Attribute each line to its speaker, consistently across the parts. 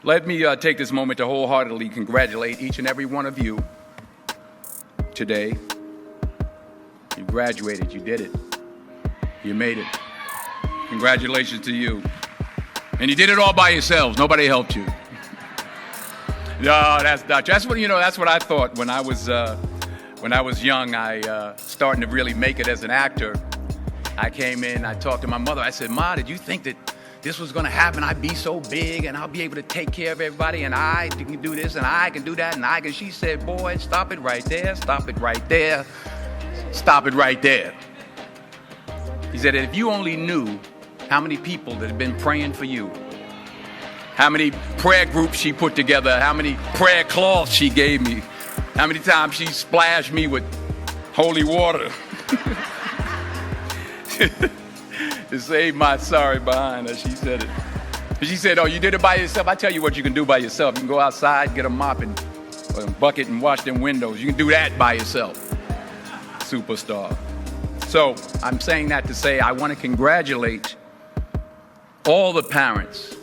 Speaker 1: Let me take this moment to wholeheartedly congratulate each and every one of you today. You graduated. You did it. You made it. Congratulations to you. And you did it all by yourselves. Nobody helped you. No, that's not. That's what That's what I thought when I was young. I starting to really make it as an actor. I came in. I talked to my mother. I said, "Ma, did you think that this was going to happen? I'd be so big and I'll be able to take care of everybody and I can do this and I can do that and I can." She said, "Boy, stop it right there. Stop it right there. Stop it right there." He said, "If you only knew how many people that have been praying for you, how many prayer groups she put together, how many prayer cloths she gave me, how many times she splashed me with holy water to save my sorry behind," as she said it. She said, "Oh, you did it by yourself? I tell you what you can do by yourself. You can go outside, get a mop and a bucket and wash them windows. You can do that by yourself." Superstar. So I'm saying that to say I want to congratulate all the parents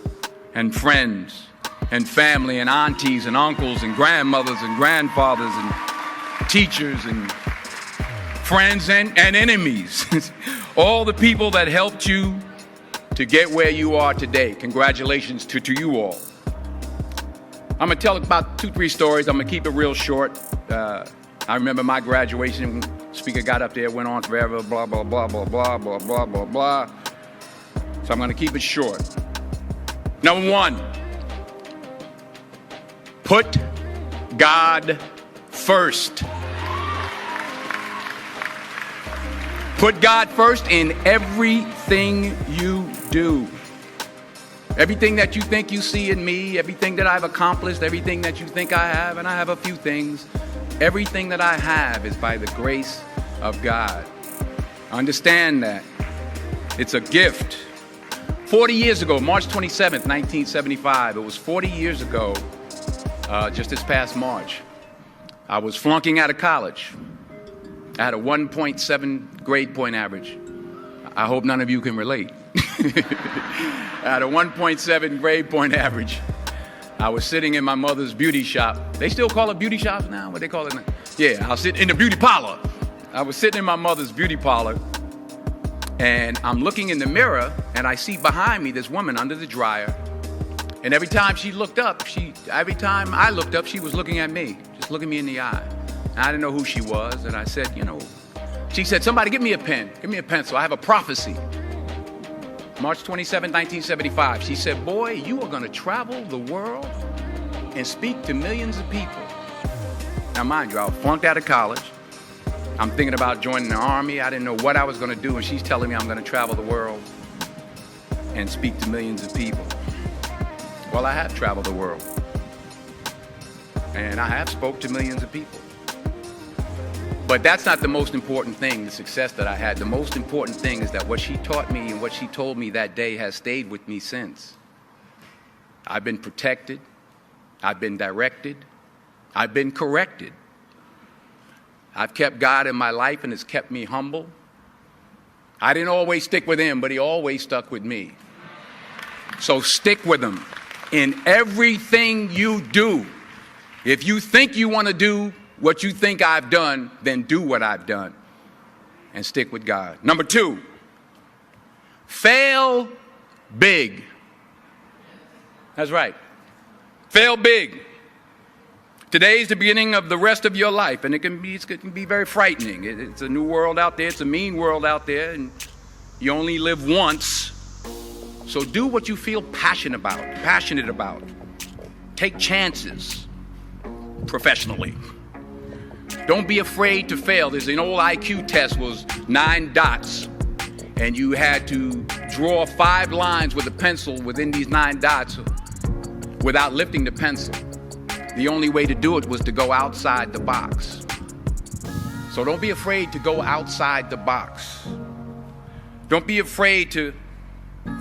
Speaker 1: and friends and family and aunties and uncles and grandmothers and grandfathers and teachers and friends and enemies. All the people that helped you to get where you are today. Congratulations to you all. I'm going to tell about 2-3 stories. I'm going to keep it real short. I remember my graduation. Speaker got up there, went on forever, blah, blah, blah, blah, blah, blah, blah, blah, blah. So I'm going to keep it short. Number 1, put God first. Put God first in everything you do. Everything that you think you see in me, everything that I've accomplished, everything that you think I have, and I have a few things, everything that I have is by the grace of God. Understand that. It's a gift. 40 years ago, March 27th, 1975, it was 40 years ago, just this past March, I was flunking out of college. I had a 1.7 grade point average. I hope none of you can relate. I had a 1.7 grade point average. I was sitting in my mother's beauty shop. They still call it beauty shops now? What they call it now? Yeah, I'll sit in the beauty parlor. I was sitting in my mother's beauty parlor, and I'm looking in the mirror, and I see behind me this woman under the dryer. And every time I looked up, she was looking at me, just looking me in the eye. And I didn't know who she was, and I said, she said, "Somebody give me a pen, give me a pencil. I have a prophecy." March 27, 1975, she said, "Boy, you are going to travel the world and speak to millions of people." Now, mind you, I was flunked out of college. I'm thinking about joining the Army. I didn't know what I was going to do, and she's telling me I'm going to travel the world and speak to millions of people. Well, I have traveled the world, and I have spoke to millions of people. But that's not the most important thing, the success that I had. The most important thing is that what she taught me and what she told me that day has stayed with me since. I've been protected. I've been directed. I've been corrected. I've kept God in my life, and it's kept me humble. I didn't always stick with him, but he always stuck with me. So stick with him in everything you do. If you think you want to do what you think I've done, then do what I've done and stick with God. Number 2, fail big. That's right. Fail big. Today's the beginning of the rest of your life, and it can be very frightening. It's a new world out there. It's a mean world out there, and you only live once. So do what you feel passionate about. Take chances professionally. Don't be afraid to fail. There's an old IQ test, was 9 dots, and you had to draw 5 lines with a pencil within these 9 dots without lifting the pencil. The only way to do it was to go outside the box. So don't be afraid to go outside the box. Don't be afraid to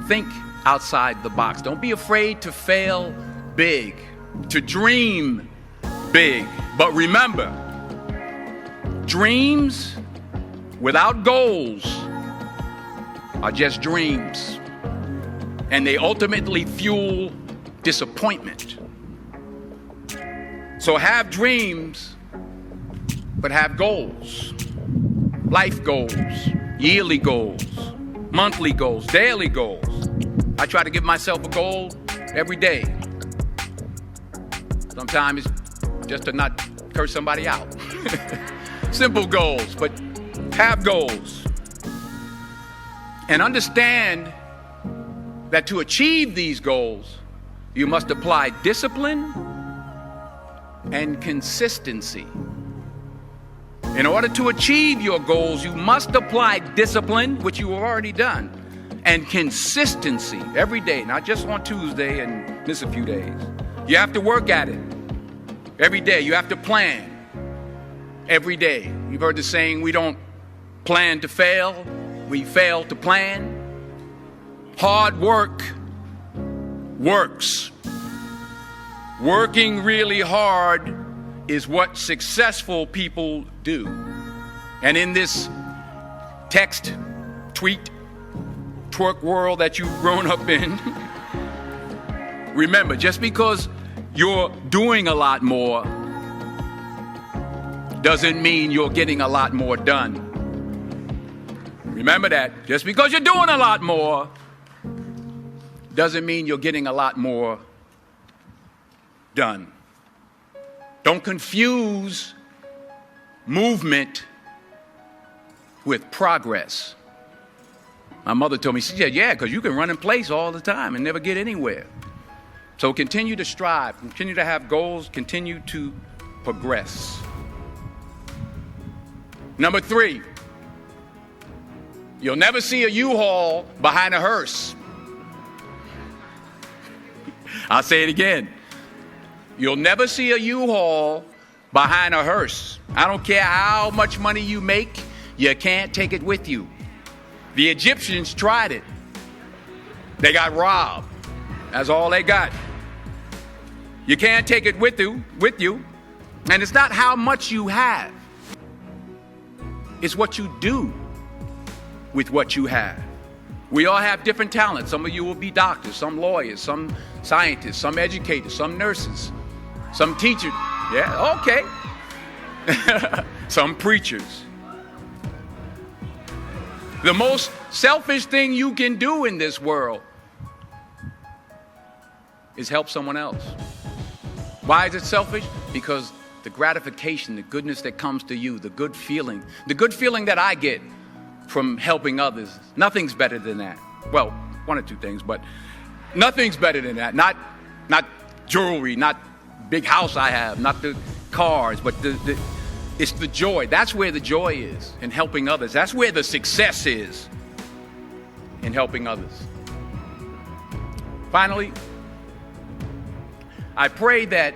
Speaker 1: think outside the box. Don't be afraid to fail big, to dream big. But remember, dreams without goals are just dreams. And they ultimately fuel disappointment. So have dreams, but have goals. Life goals, yearly goals, monthly goals, daily goals. I try to give myself a goal every day. Sometimes it's just to not curse somebody out. Simple goals, but have goals. And understand that to achieve these goals, you must apply discipline and consistency. In order to achieve your goals, you must apply discipline, which you have already done, and consistency every day, not just on Tuesday and miss a few days. You have to work at it every day. You have to plan every day. You've heard the saying, we don't plan to fail, we fail to plan. Hard work works. Working really hard is what successful people do. And in this text, tweet, twerk world that you've grown up in, remember, just because you're doing a lot more doesn't mean you're getting a lot more done. Remember that. Just because you're doing a lot more doesn't mean you're getting a lot more done. Don't confuse movement with progress. My mother told me, she said, yeah, because you can run in place all the time and never get anywhere. So continue to strive, continue to have goals, continue to progress. Number 3, you'll never see a U-Haul behind a hearse. I'll say it again. You'll never see a U-Haul behind a hearse. I don't care how much money you make, you can't take it with you. The Egyptians tried it. They got robbed. That's all they got. You can't take it with you. And it's not how much you have. It's what you do with what you have. We all have different talents. Some of you will be doctors, some lawyers, some scientists, some educators, some nurses, some teachers. Yeah, okay. Some preachers. The most selfish thing you can do in this world is help someone else. Why is it selfish? Because the gratification, the goodness that comes to you, the good feeling that I get from helping others, nothing's better than that. Well, one or two things, but nothing's better than that. Not jewelry, not big house I have, not the cars, but it's the joy. That's where the joy is, in helping others. That's where the success is, in helping others. Finally, I pray that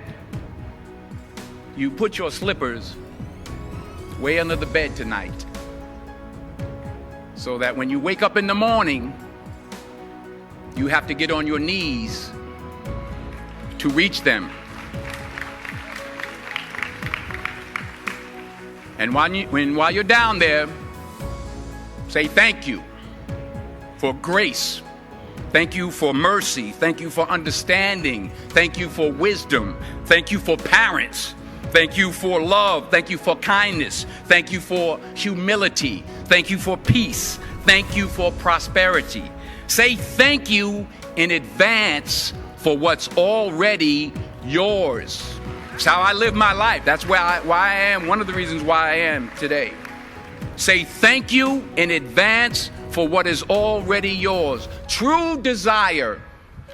Speaker 1: you put your slippers way under the bed tonight, so that when you wake up in the morning, you have to get on your knees to reach them. And while you're down there, say thank you for grace. Thank you for mercy. Thank you for understanding. Thank you for wisdom. Thank you for parents. Thank you for love. Thank you for kindness. Thank you for humility. Thank you for peace. Thank you for prosperity. Say thank you in advance for what's already yours. It's how I live my life. That's why I am, one of the reasons why I am today. Say thank you in advance for what is already yours. True desire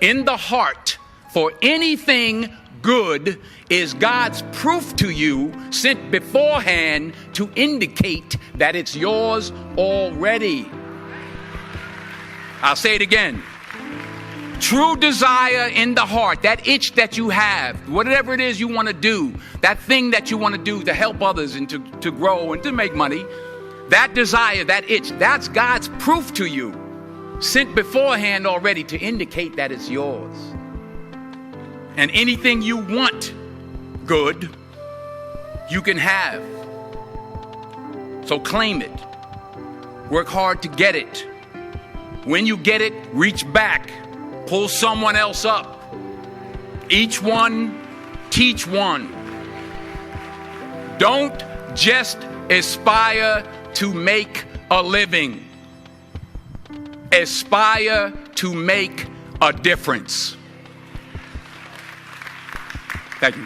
Speaker 1: in the heart for anything good is God's proof to you, sent beforehand to indicate that it's yours already. I'll say it again. True desire in the heart, that itch that you have, whatever it is you want to do, that thing that you want to do to help others and to grow and to make money, that desire, that itch, that's God's proof to you, sent beforehand already to indicate that it's yours. And anything you want good, you can have. So claim it. Work hard to get it. When you get it, reach back. Pull someone else up. each one, teach one. Don't just aspire to make a living. Aspire to make a difference. Thank you.